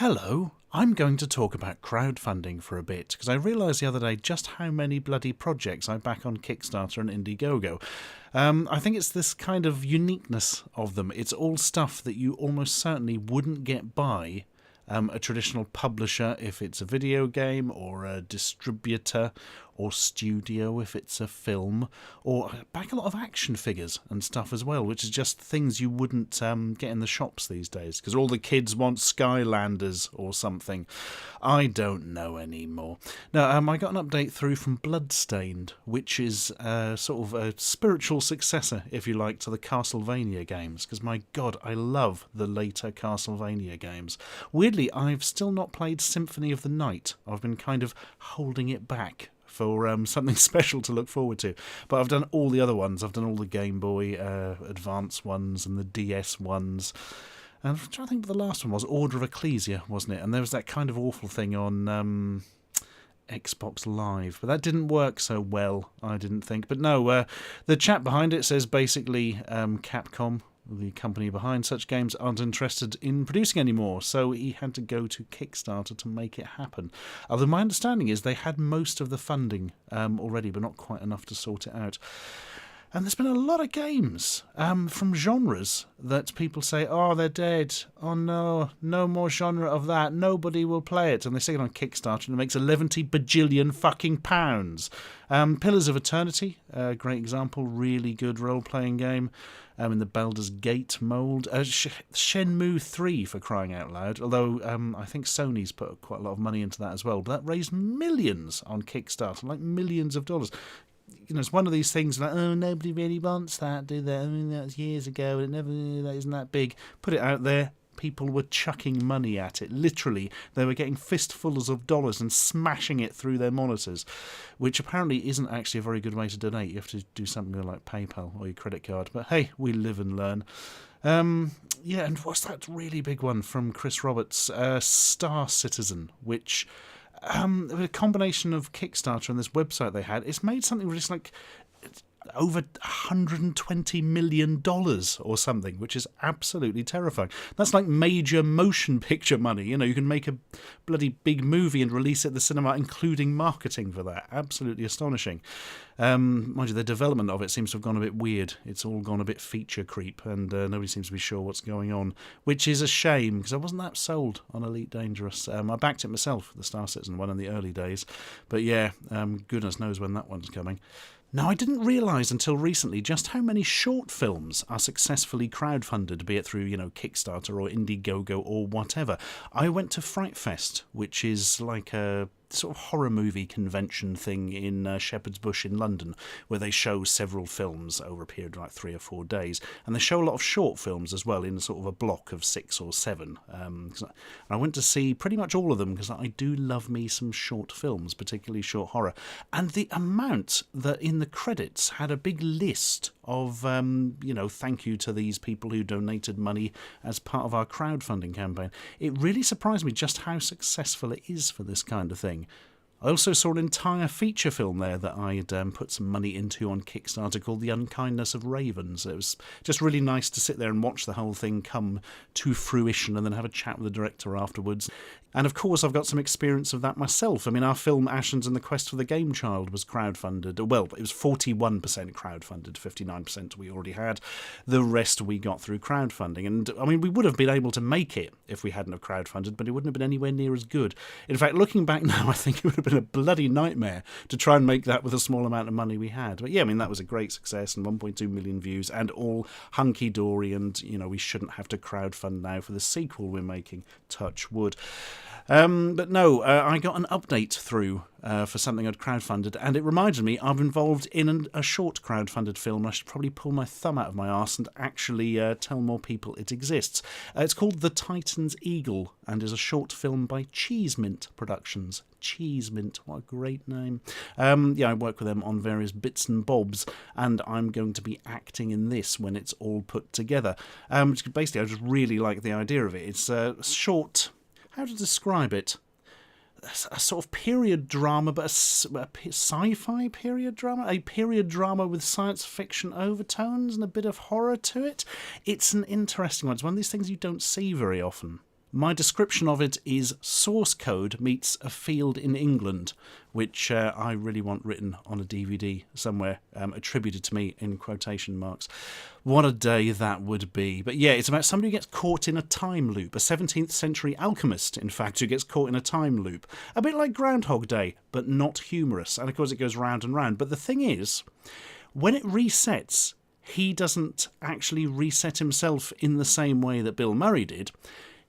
Hello, I'm going to talk about crowdfunding for a bit, because I realised the other day just how many bloody projects I back on Kickstarter and Indiegogo. I think it's this kind of uniqueness of them. It's all stuff that you almost certainly wouldn't get by a traditional publisher if it's a video game, or a distributor or studio if it's a film, or back a lot of action figures and stuff as well, which is just things you wouldn't get in the shops these days, because all the kids want Skylanders or something. I don't know anymore. Now, I got an update through from Bloodstained, which is sort of a spiritual successor, if you like, to the Castlevania games, because my god, I love the later Castlevania games. Weirdly, I've still not played Symphony of the Night. I've been kind of holding it back for something special to look forward to. But I've done all the other ones. I've done all the Game Boy Advance ones and the DS ones. And I'm trying to think what the last one was. Order of Ecclesia, wasn't it? And there was that kind of awful thing on Xbox Live. But that didn't work so well, I didn't think. But no, the chat behind it says basically Capcom, the company behind such games, aren't interested in producing anymore, so he had to go to Kickstarter to make it happen. Although my understanding is they had most of the funding already, but not quite enough to sort it out. And there's been a lot of games from genres that people say, oh, they're dead. Oh, no, no more genre of that. Nobody will play it. And they stick it on Kickstarter and it makes 11 bajillion fucking pounds. Pillars of Eternity, a great example, really good role-playing game in the Baldur's Gate mould. Shenmue 3, for crying out loud, although I think Sony's put quite a lot of money into that as well. But that raised millions on Kickstarter, like millions of dollars. You know, it's one of these things like, oh, nobody really wants that, do they? I mean, that was years ago, and that isn't that big. Put it out there, people were chucking money at it. Literally, they were getting fistfuls of dollars and smashing it through their monitors, which apparently isn't actually a very good way to donate. You have to do something like PayPal or your credit card. But hey, we live and learn. Yeah, and what's that really big one from Chris Roberts? Star Citizen, which... a combination of Kickstarter and this website they had, it's made something just like over $120 million or something, which is absolutely terrifying. That's like major motion picture money. You know, you can make a bloody big movie and release it at the cinema, including marketing for that. Absolutely astonishing. Mind you, the development of it seems to have gone a bit weird. It's all gone a bit feature creep, and nobody seems to be sure what's going on, which is a shame, because I wasn't that sold on Elite Dangerous. I backed it myself, the Star Citizen one, in the early days. But yeah, goodness knows when that one's coming. Now, I didn't realise until recently just how many short films are successfully crowdfunded, be it through, you know, Kickstarter or Indiegogo or whatever. I went to Fright Fest, which is like a sort of horror movie convention thing in Shepherd's Bush in London, where they show several films over a period of like 3 or 4 days, and they show a lot of short films as well in sort of a block of 6 or 7. And I went to see pretty much all of them, because I do love me some short films, particularly short horror. And the amount that in the credits had a big list of, you know, thank you to these people who donated money as part of our crowdfunding campaign. It really surprised me just how successful it is for this kind of thing. I also saw an entire feature film there that I'd put some money into on Kickstarter called The Unkindness of Ravens. It was just really nice to sit there and watch the whole thing come to fruition and then have a chat with the director afterwards. And of course, I've got some experience of that myself. I mean, our film Ashens and the Quest for the Game Child was crowdfunded. Well, it was 41% crowdfunded, 59% we already had. The rest we got through crowdfunding. And I mean, we would have been able to make it if we hadn't have crowdfunded, but it wouldn't have been anywhere near as good. In fact, looking back now, I think it would have been a bloody nightmare to try and make that with a small amount of money we had. But yeah, I mean, that was a great success, and 1.2 million views, and all hunky-dory, and, you know, we shouldn't have to crowdfund now for the sequel we're making. Touch wood. But no, I got an update through for something I'd crowdfunded, and it reminded me I'm involved in a short crowdfunded film. I should probably pull my thumb out of my arse and actually tell more people it exists. It's called The Titan's Eagle, and is a short film by Cheesemint Productions. Cheesemint, what a great name. Yeah, I work with them on various bits and bobs, and I'm going to be acting in this when it's all put together. Basically, I just really like the idea of it. It's a short... How to describe it? A sort of period drama, but a sci-fi period drama? A period drama with science fiction overtones and a bit of horror to it? It's an interesting one. It's one of these things you don't see very often. My description of it is source code meets a field in England, which I really want written on a DVD somewhere, attributed to me in quotation marks. What a day that would be. But yeah, it's about somebody who gets caught in a time loop, a 17th century alchemist, in fact, who gets caught in a time loop. A bit like Groundhog Day, but not humorous. And of course it goes round and round. But the thing is, when it resets, he doesn't actually reset himself in the same way that Bill Murray did.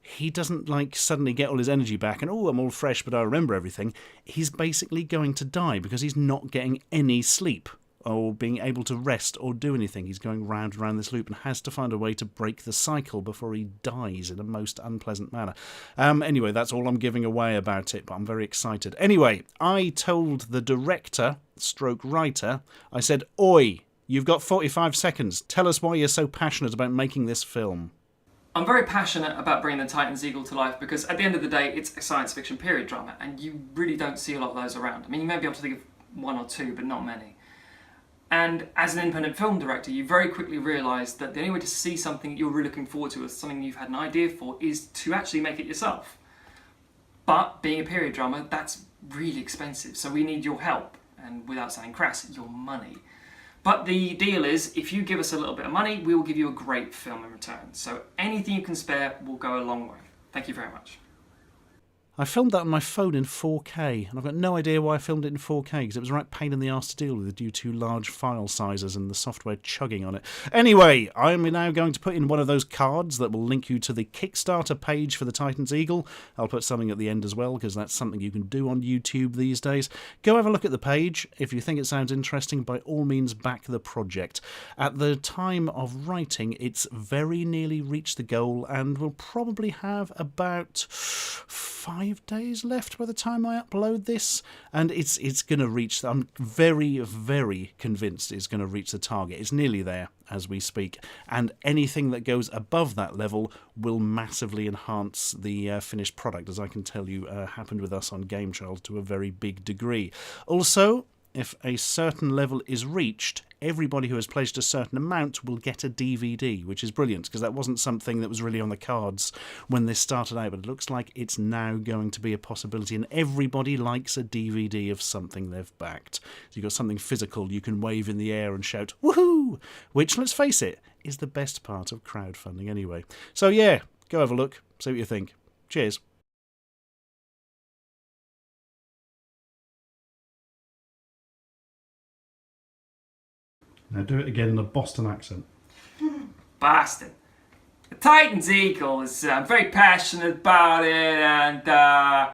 He doesn't like suddenly get all his energy back and, oh, I'm all fresh, but I remember everything. He's basically going to die because he's not getting any sleep or being able to rest or do anything. He's going round and round this loop and has to find a way to break the cycle before he dies in a most unpleasant manner. Anyway, that's all I'm giving away about it, but I'm very excited. Anyway, I told the director, stroke writer, I said, "Oi, you've got 45 seconds. Tell us why you're so passionate about making this film." I'm very passionate about bringing the Titan's Eagle to life because at the end of the day, it's a science fiction period drama and you really don't see a lot of those around. I mean, you may be able to think of one or two, but not many. And as an independent film director, you very quickly realise that the only way to see something that you're really looking forward to, or something you've had an idea for, is to actually make it yourself. But being a period drama, that's really expensive, so we need your help, and without sounding crass, your money. But the deal is, if you give us a little bit of money, we will give you a great film in return. So anything you can spare will go a long way. Thank you very much. I filmed that on my phone in 4K, and I've got no idea why I filmed it in 4K, because it was a right pain in the arse to deal with due to large file sizes and the software chugging on it. Anyway, I'm now going to put in one of those cards that will link you to the Kickstarter page for the Titan's Eagle. I'll put something at the end as well, because that's something you can do on YouTube these days. Go have a look at the page. If you think it sounds interesting, by all means back the project. At the time of writing, it's very nearly reached the goal, and will probably have about 5 days left by the time I upload this, and it's going to reach, I'm very, very convinced it's going to reach the target. It's nearly there as we speak, and anything that goes above that level will massively enhance the finished product, as I can tell you happened with us on Game Child to a very big degree. Also, if a certain level is reached, everybody who has pledged a certain amount will get a DVD, which is brilliant, because that wasn't something that was really on the cards when this started out, but it looks like it's now going to be a possibility, and everybody likes a DVD of something they've backed. So you've got something physical you can wave in the air and shout, woohoo! Which, let's face it, is the best part of crowdfunding anyway. So yeah, go have a look, see what you think. Cheers. Now do it again in a Boston accent. Boston. The Titan's Eagle is, I'm very passionate about it, and